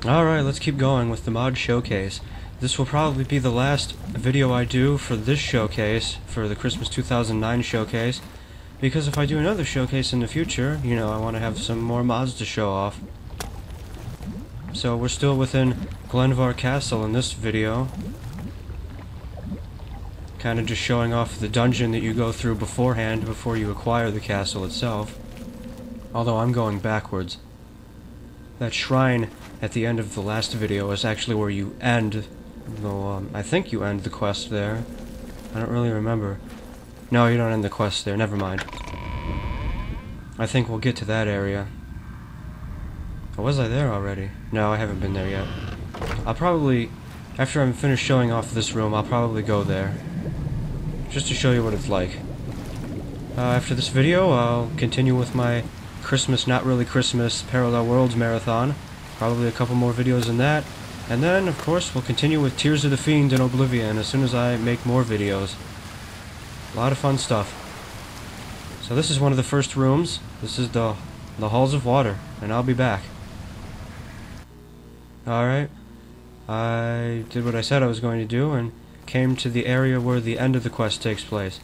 Alright, let's keep going with the mod showcase. This will probably be the last video I do for this showcase, for the Christmas 2009 showcase, because if I do another showcase in the future, you know, I want to have some more mods to show off. So we're still within Glenvar Castle in this video. Kind of just showing off the dungeon that you go through beforehand before you acquire the castle itself. Although I'm going backwards. That shrine at the end of the last video is actually where you end, though I think you end the quest there. I don't really remember. No, you don't end the quest there, never mind. I think we'll get to that area. Or was I there already? No, I haven't been there yet. I'll probably, after I'm finished showing off this room, I'll probably go there. Just to show you what it's like. After this video, I'll continue with my Christmas, not really Christmas, Parallel Worlds marathon. Probably a couple more videos in that. And then, of course, we'll continue with Tears of the Fiend and Oblivion as soon as I make more videos. A lot of fun stuff. So this is one of the first rooms. This is the Halls of Water, and I'll be back. Alright. I did what I said I was going to do, and came to the area where the end of the quest takes place.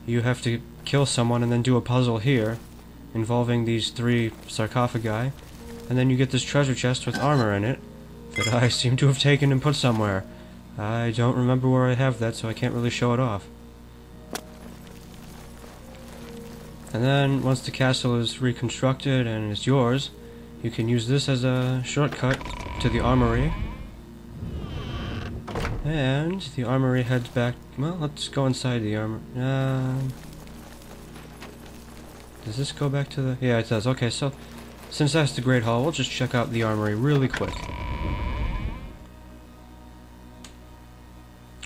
You have to kill someone and then do a puzzle here, involving these 3 sarcophagi, and then you get this treasure chest with armor in it, that I seem to have taken and put somewhere. I don't remember where I have that, so I can't really show it off. And then, once the castle is reconstructed and is yours, you can use this as a shortcut to the armory. And the armory heads back. Well, let's go inside the armor. Does this go back to the... Yeah, it does. Okay, so since that's the Great Hall, we'll just check out the armory really quick.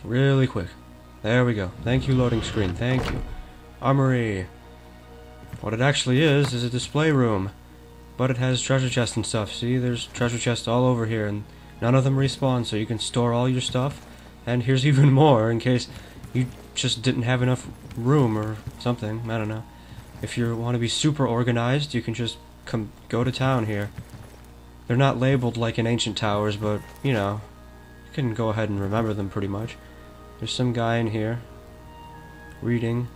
Really quick. There we go. Thank you, loading screen. Thank you. Armory. What it actually is a display room. But it has treasure chests and stuff. See, there's treasure chests all over here, and none of them respawn, so you can store all your stuff. And here's even more, in case you just didn't have enough room or something. I don't know. If you want to be super organized, you can just go to town here. They're not labeled like in ancient towers, but, you know, you can go ahead and remember them pretty much. There's some guy in here reading.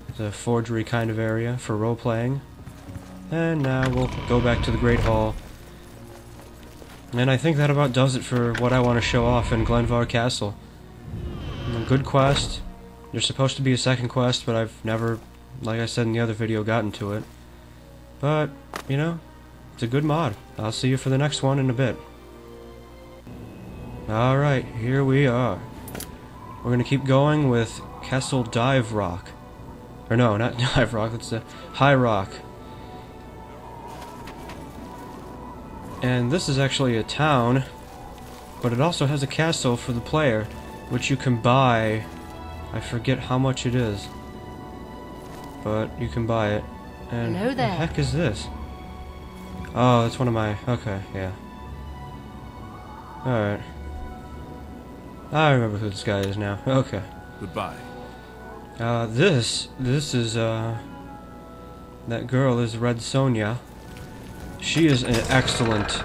It's a forgery kind of area for role-playing. And now we'll go back to the Great Hall. And I think that about does it for what I want to show off in Glenvar Castle. A good quest. There's supposed to be a second quest, but I've never, like I said in the other video, gotten to it. But, you know, it's a good mod. I'll see you for the next one in a bit. Alright, here we are. We're gonna keep going with Castle Dive Rock. Or no, not Dive Rock, that's the High Rock. And this is actually a town, but it also has a castle for the player, which you can buy. I forget how much it is, but you can buy it. And Hello there. What the heck is this? Oh, that's one of my... Okay, yeah. Alright. I remember who this guy is now. Okay. Goodbye. This is, that girl is Red Sonja. She is an excellent,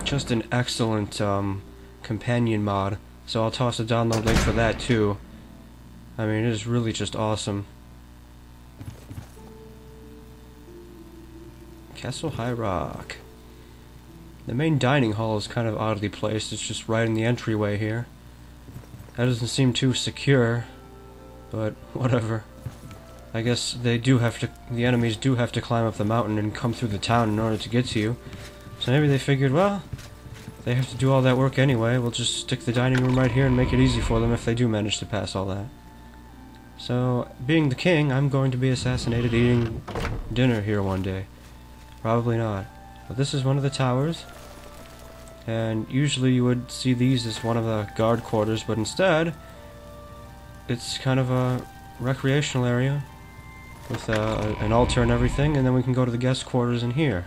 just an excellent, companion mod. So I'll toss a download link for that, too. I mean, it is really just awesome. Castle High Rock. The main dining hall is kind of oddly placed. It's just right in the entryway here. That doesn't seem too secure, but whatever. I guess they do have to, the enemies do have to climb up the mountain and come through the town in order to get to you. So maybe they figured, well, they have to do all that work anyway, we'll just stick the dining room right here and make it easy for them if they do manage to pass all that. So, being the king, I'm going to be assassinated eating dinner here one day. Probably not. But this is one of the towers. And usually you would see these as one of the guard quarters, but instead, it's kind of a recreational area with an altar and everything, and then we can go to the guest quarters in here.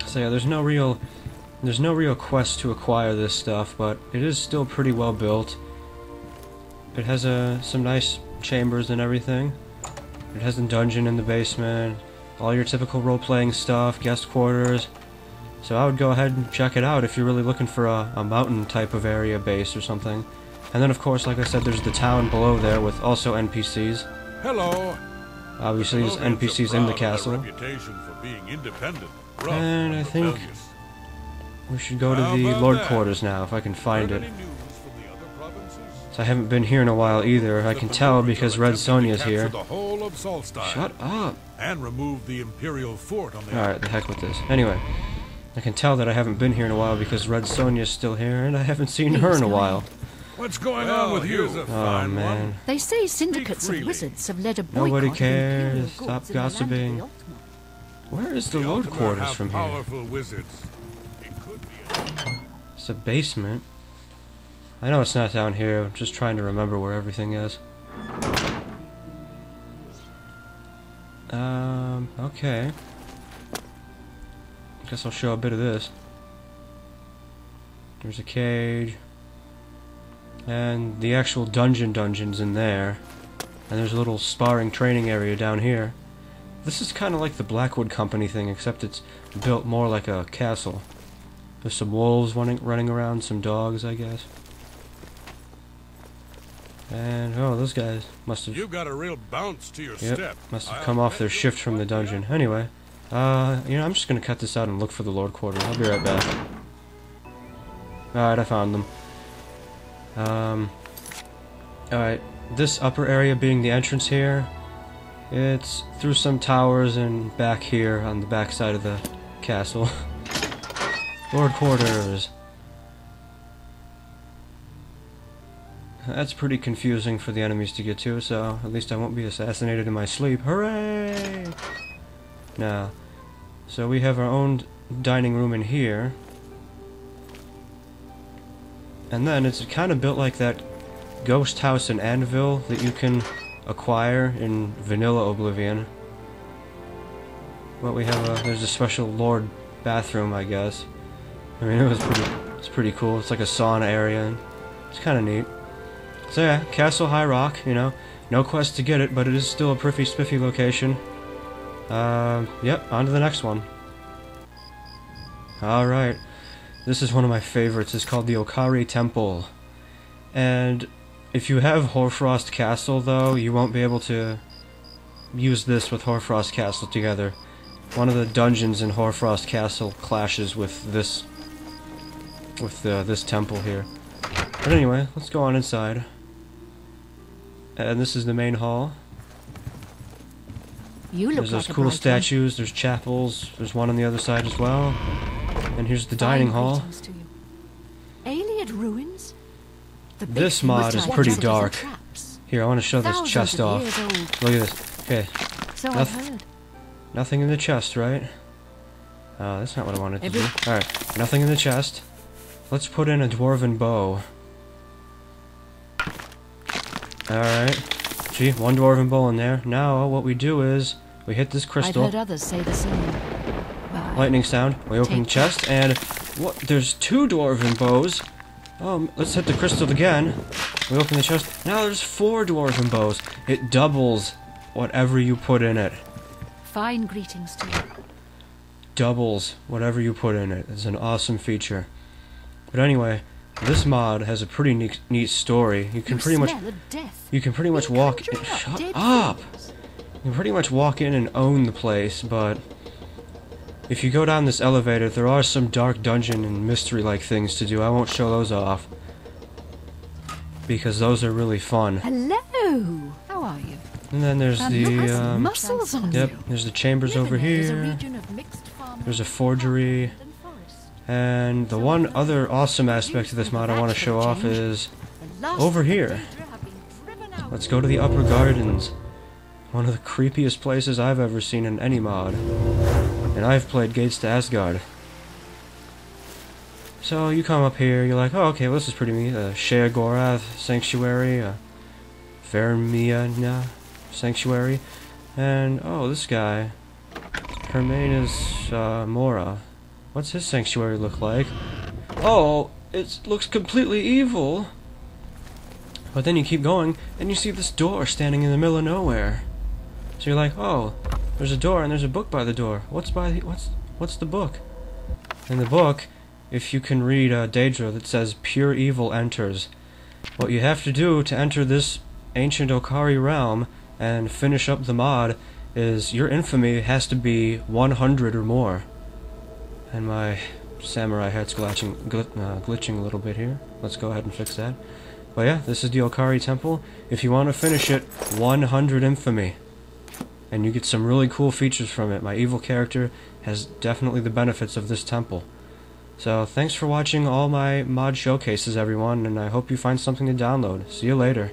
So yeah, there's no real quest to acquire this stuff, but it is still pretty well built. It has some nice chambers and everything. It has a dungeon in the basement, all your typical role-playing stuff, guest quarters. So I would go ahead and check it out if you're really looking for a mountain type of area base or something. And then of course, like I said, there's the town below there with also NPCs. Hello. Obviously there's NPCs in the castle. And I think we should go to the Lord Quarters now, if I can find it. So I haven't been here in a while either. I can tell because Red Sonja's here. Shut up! And remove the Imperial fort on the Alright, the heck with this. Anyway, I can tell that I haven't been here in a while because Red Sonja's still here, and I haven't seen her in a while. What's going on with you? Oh man. They say syndicates of wizards have led a boycott. Nobody of cares. imperial Stop goods in the land of the gossiping. Ultima. Where is the Lord Quarters from here? Powerful wizards. It could be It's a basement. I know it's not down here. I'm just trying to remember where everything is. Okay. Guess I'll show a bit of this. There's a cage. And the actual dungeon's in there. And there's a little sparring training area down here. This is kind of like the Blackwood Company thing, except it's built more like a castle. There's some wolves running around, some dogs, I guess. And oh, those guys must have. You got a real bounce to your step. Must have come off their shift from the dungeon. Anyway, you know, I'm just gonna cut this out and look for the Lord Quarters. I'll be right back. Alright, I found them. Alright, this upper area being the entrance here, it's through some towers and back here on the back side of the castle. Lord Quarters. That's pretty confusing for the enemies to get to, so at least I won't be assassinated in my sleep. Hooray! Now, so we have our own dining room in here. And then it's kind of built like that ghost house and anvil that you can acquire in vanilla Oblivion. Well, we have there's a special Lord bathroom, I guess. I mean, it's pretty cool. It's like a sauna area. It's kind of neat. So yeah, Castle High Rock, you know, no quest to get it, but it is still a pretty spiffy location. Yep, on to the next one. Alright, this is one of my favorites. It's called the Okari Temple. And if you have Hoarfrost Castle, though, you won't be able to use this with Hoarfrost Castle together. One of the dungeons in Hoarfrost Castle clashes with this temple here. But anyway, let's go on inside. And this is the main hall. There's those cool statues, there's chapels, there's one on the other side as well. And here's the dining hall. Alien ruins? This mod is pretty dark. Here, I want to show this chest off. Look at this. Okay. So I've heard. Nothing in the chest, right? That's not what I wanted to do. Alright, nothing in the chest. Let's put in a dwarven bow. Alright. See, one dwarven bow in there. Now, what we do is, we hit this crystal. I've heard others say the same. Well, lightning sound. We open the chest, and what? There's two dwarven bows. Let's hit the crystal again. We open the chest. Now there's 4 dwarven bows. It doubles whatever you put in it. Fine greetings to you. Doubles whatever you put in it. It's an awesome feature. But anyway, this mod has a pretty neat story. You can pretty much walk in. Shut up! You can pretty much walk in and own the place, but if you go down this elevator, there are some dark dungeon and mystery-like things to do. I won't show those off because those are really fun. Hello. How are you? And then there's the muscles on yep. you. There's the chambers over here. There's a forgery. And the one other awesome aspect of this mod I want to show off is over here. Let's go to the Upper Gardens. One of the creepiest places I've ever seen in any mod. And I've played Gates to Asgard. So you come up here, you're like, oh, okay, well, this is pretty neat. Sheogorath Sanctuary, Vermiana Sanctuary, and oh, this guy, Hermanus Mora. What's his sanctuary look like? Oh, it looks completely evil. But then you keep going, and you see this door standing in the middle of nowhere. So you're like, oh, there's a door and there's a book by the door. What's the book? In the book, if you can read Daedra, that says pure evil enters. What you have to do to enter this ancient Okari realm and finish up the mod is your infamy has to be 100 or more. And my samurai head's glitching a little bit here. Let's go ahead and fix that. But yeah, this is the Okari Temple. If you want to finish it, 100 infamy. And you get some really cool features from it. My evil character has definitely the benefits of this temple. So thanks for watching all my mod showcases, everyone, and I hope you find something to download. See you later.